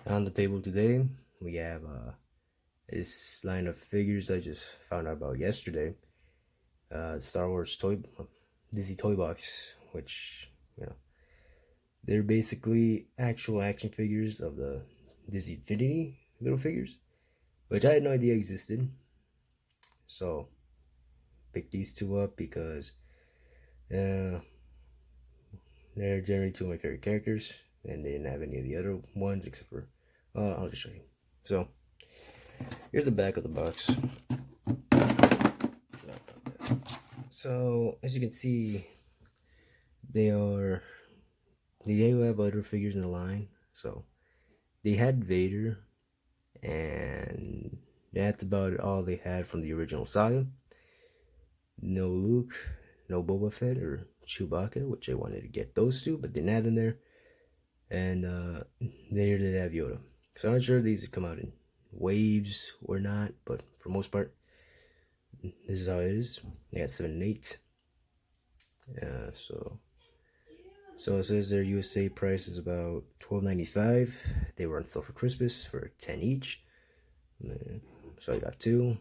On the table today, we have this line of figures I just found out about yesterday. Star Wars Disney toy box, which they're basically actual action figures of the Disney Infinity little figures, which I had no idea existed. So picked these two up because uh, they're generally two of my favorite characters, and they didn't have any of the other ones except for. I'll just show you. So here's the back of the box. So as you can see, they do have other figures in the line. So they had Vader, and that's about all they had from the original saga. No Luke, no Boba Fett or Chewbacca, which I wanted to get those two, but didn't have them there. And they did have Yoda. So I'm not sure if these come out in waves or not, but for most part, this is how it is. I got 7 and 8. So it says their USA price is about $12.95. They were on sale for Christmas for 10 each. So I got 2.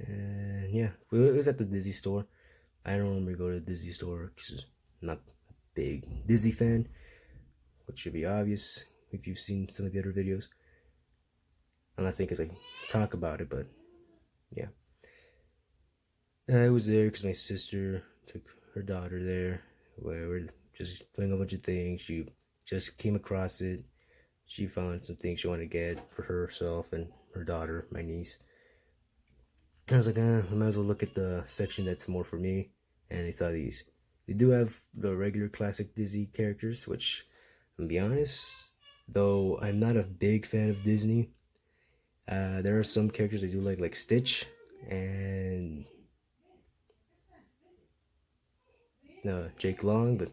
And yeah, it was at the Disney store. I don't normally go to the Disney store because I'm not a big Disney fan, which should be obvious if you've seen some of the other videos. I'm not saying because I talk about it, but yeah. I was there because my sister took her daughter there. We were just playing a bunch of things. She just came across it. She found some things she wanted to get for herself and her daughter, my niece. I was like, I might as well look at the section that's more for me. And I saw these. They do have the regular classic Disney characters, which, to be honest, though I'm not a big fan of Disney, there are some characters I do like Stitch and Jake Long, but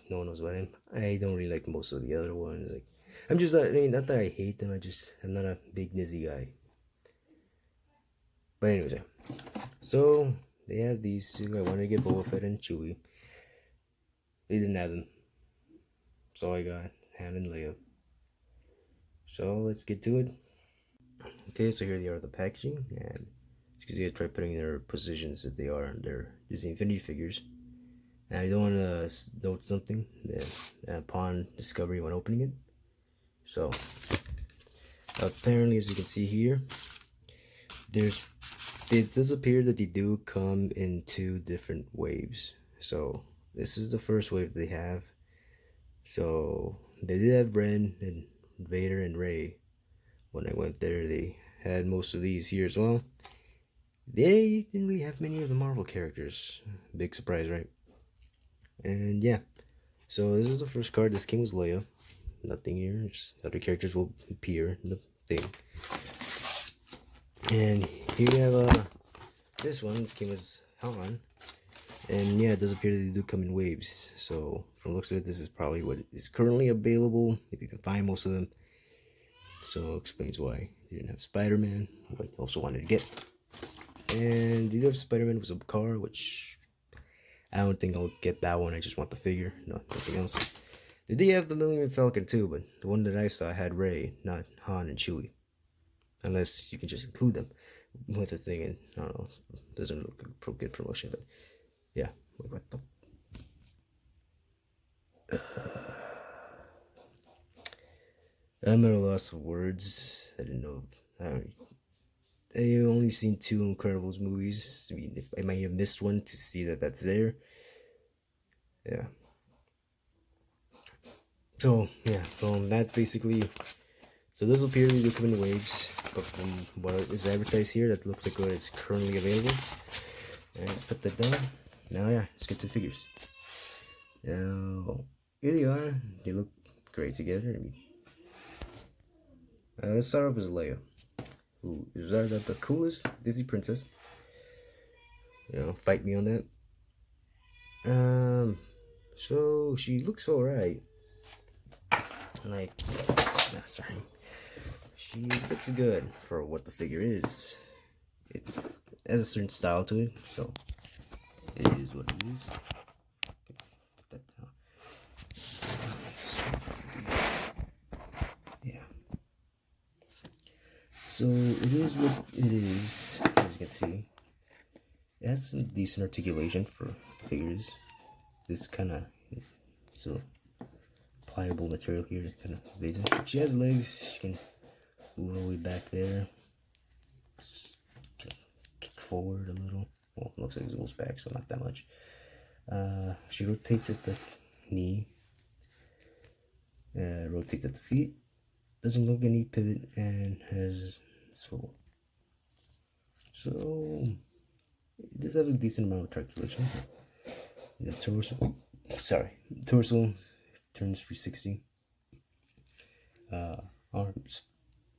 no one knows about him. I don't really like most of the other ones. Like, I'm just not. I mean, not that I hate them. I'm not a big Disney guy. But anyways, so they have these two. I wanted to get Boba Fett and Chewie. They didn't have them, so I got Han and Leia. So let's get to it. Okay, so here they are, the packaging, and you can see I try putting their positions that they are on their Disney Infinity figures. And I don't want to note something that upon discovery when opening it. So apparently, as you can see here, it does appear that they do come in 2 different waves. So this is the first wave they have. So they did have Ren and Vader and Rey. When I went there, they had most of these here as well. They didn't really have many of the Marvel characters. Big surprise, right? And yeah, so this is the first card. This came was Leia. Nothing here. Just other characters will appear in the thing. And here you have this one came as Han. And yeah, it does appear that they do come in waves. So from the looks of it, this is probably what is currently available, if you can find most of them. So it explains why they didn't have Spider-Man, what I also wanted to get. And they do have Spider-Man with a car, which I don't think I'll get that one. I just want the figure, nothing else. They did have the Millennium Falcon too, but the one that I saw had Rey, not Han and Chewie. Unless you can just include them with the thing, and I don't know, doesn't look good promotion, but yeah. Wait, what the? I'm at a loss of words. I didn't know. I've only seen 2 Incredibles movies. I mean, if I might have missed one to see that that's there. Yeah. So yeah, that's basically. So those appear to be coming in waves, but from what is advertised here, that looks like what is currently available. And let's put that down. Now yeah, let's get to the figures. Now here they are. They look great together. Let's start off with Leia, who is the coolest Disney princess. Fight me on that. So she looks alright. Like, sorry. She looks good for what the figure is. It has a certain style to it, so it is what it is. Put that down. So it is what it is, as you can see. It has some decent articulation for the figures. This kind of, so pliable material here kind of evades it. She has legs. She can move all the way back there. Kick forward a little. Well, looks like it goes back, so not that much. She rotates at the knee. Rotates at the feet. Doesn't look any pivot and has swivel. So it does have a decent amount of articulation. The torso, torso turns 360. Arms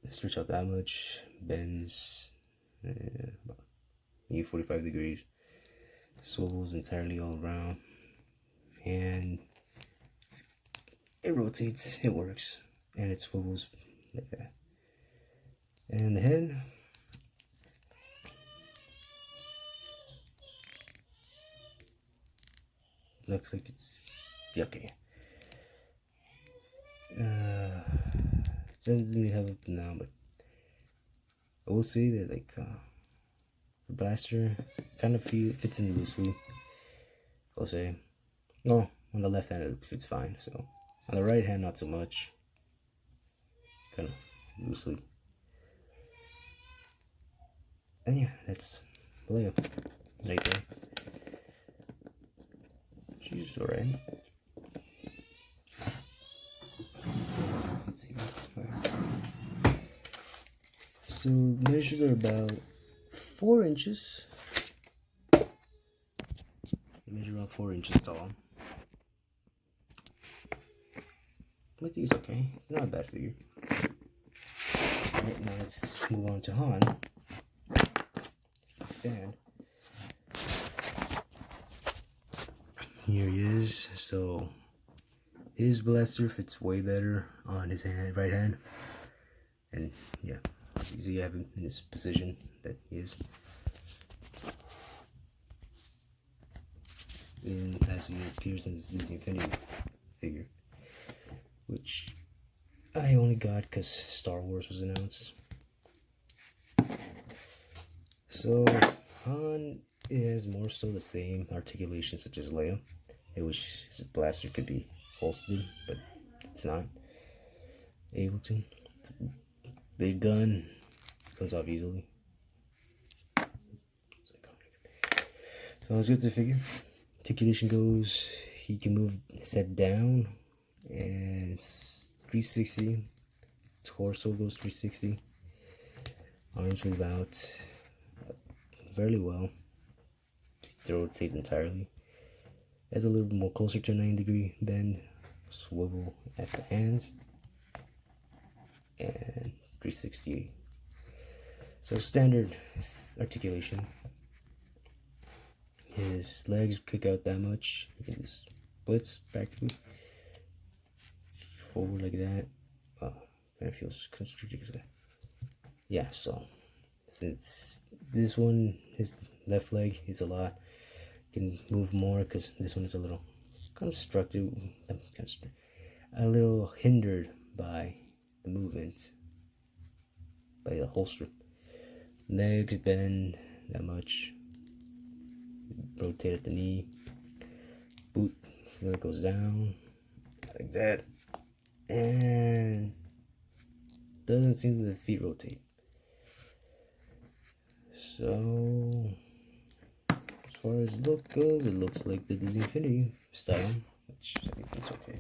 stretch out that much, bends about 45 degrees, swivels entirely all around, and it rotates, it works, and it swivels like that. And the head, looks like it's yucky. It doesn't really have up now, but I will say that like the blaster kind of fits in loosely. I'll say, no, on the left hand it fits fine. So on the right hand, not so much. Kind of loosely. And yeah, that's Leia right there. She's alright. Let's see. Right. So measures are about 4 inches. They measure about 4 inches tall. I think it's okay. It's not a bad figure. Alright, now let's move on to Han. Stand. Here he is. So his blaster fits way better on his right hand, and yeah, it's easy to have him in this position that he is. And as he appears in this Disney Infinity figure, which I only got because Star Wars was announced. So Han is more so the same articulation such as Leia. I wish his blaster could be holstered, but it's not able to. It's a big gun, comes off easily. So let's get to the figure. Articulation goes, he can move his head down, and it's 360. Torso goes 360. Arms move out fairly well. Rotate entirely. Has a little bit more closer to a 90-degree bend. Swivel at the hands. And 360. So standard articulation. His legs kick out that much. You can just splits practically. Forward like that. Oh, kind of feels constricted. Yeah, so since this one, his left leg is a lot, can move more because this one is a little constructed, a little hindered by the movement, by the holster. Legs bend that much, rotate at the knee, boot, it goes down like that, and doesn't seem to the feet rotate. So as far as look goes, it looks like the Disney Infinity style, which I think is okay.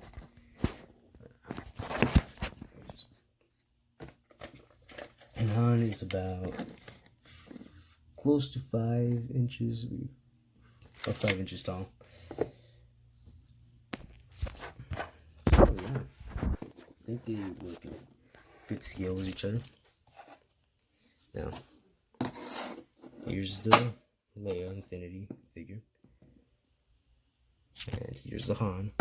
And Han is about close to 5 inches, about 5 inches tall. Oh yeah, I think they work in good scale with each other. Now, here's the Leia Infinity figure, and here's the Han.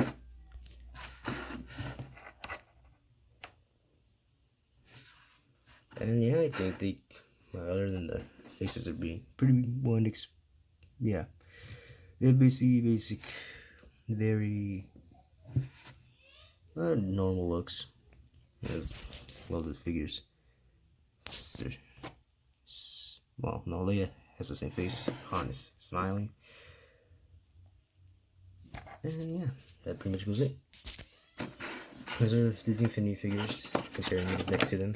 And yeah, I think they, other than the faces are being pretty yeah, they're basic, very normal looks. As well, the figures, they're Well, no, Leia has the same face. Han is smiling. And yeah, that pretty much goes it. Those are Disney Infinity figures, comparing it next to them.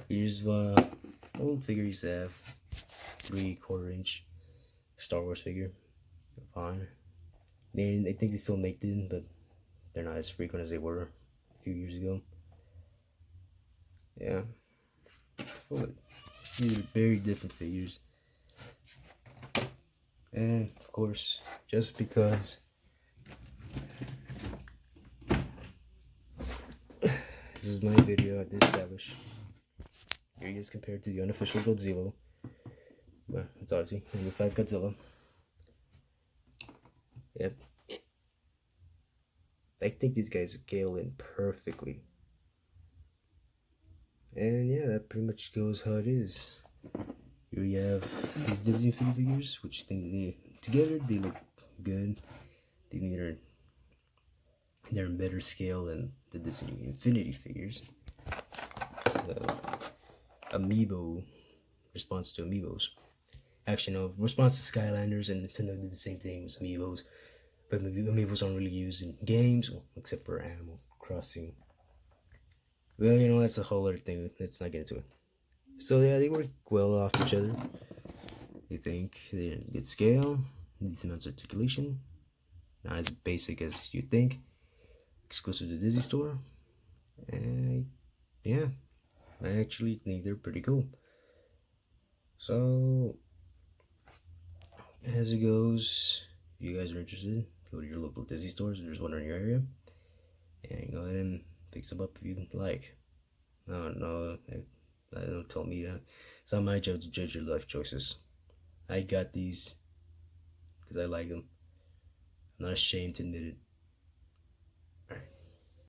Here's old figures that have 3/4 inch Star Wars figure. Fine. I think they still make them, but they're not as frequent as they were a few years ago. Yeah. These are very different figures. And of course, just because this is my video, I have to establish here he is compared to the unofficial Godzilla. Well, it's obviously number 5 Godzilla. Yep. I think these guys scale in perfectly. And yeah, that pretty much goes how it is. Here we have these Disney figures, which together they look good. They're in better scale than the Disney Infinity figures. So, Amiibo response to Amiibos. Actually, no, response to Skylanders and Nintendo did the same thing with Amiibos. But Amiibos aren't really used in games, well, except for Animal Crossing. Well, that's a whole other thing. Let's not get into it. So yeah, they work well off each other. They think they're in good scale, decent amounts of articulation, not as basic as you think. Exclusive to Disney Store. And yeah, I actually think they're pretty cool. So as it goes, if you guys are interested, go to your local Disney stores. There's one in your area, and go ahead and pick some up if you like. No, don't tell me that. It's not my job to judge your life choices. I got these because I like them. I'm not ashamed to admit it. Alright.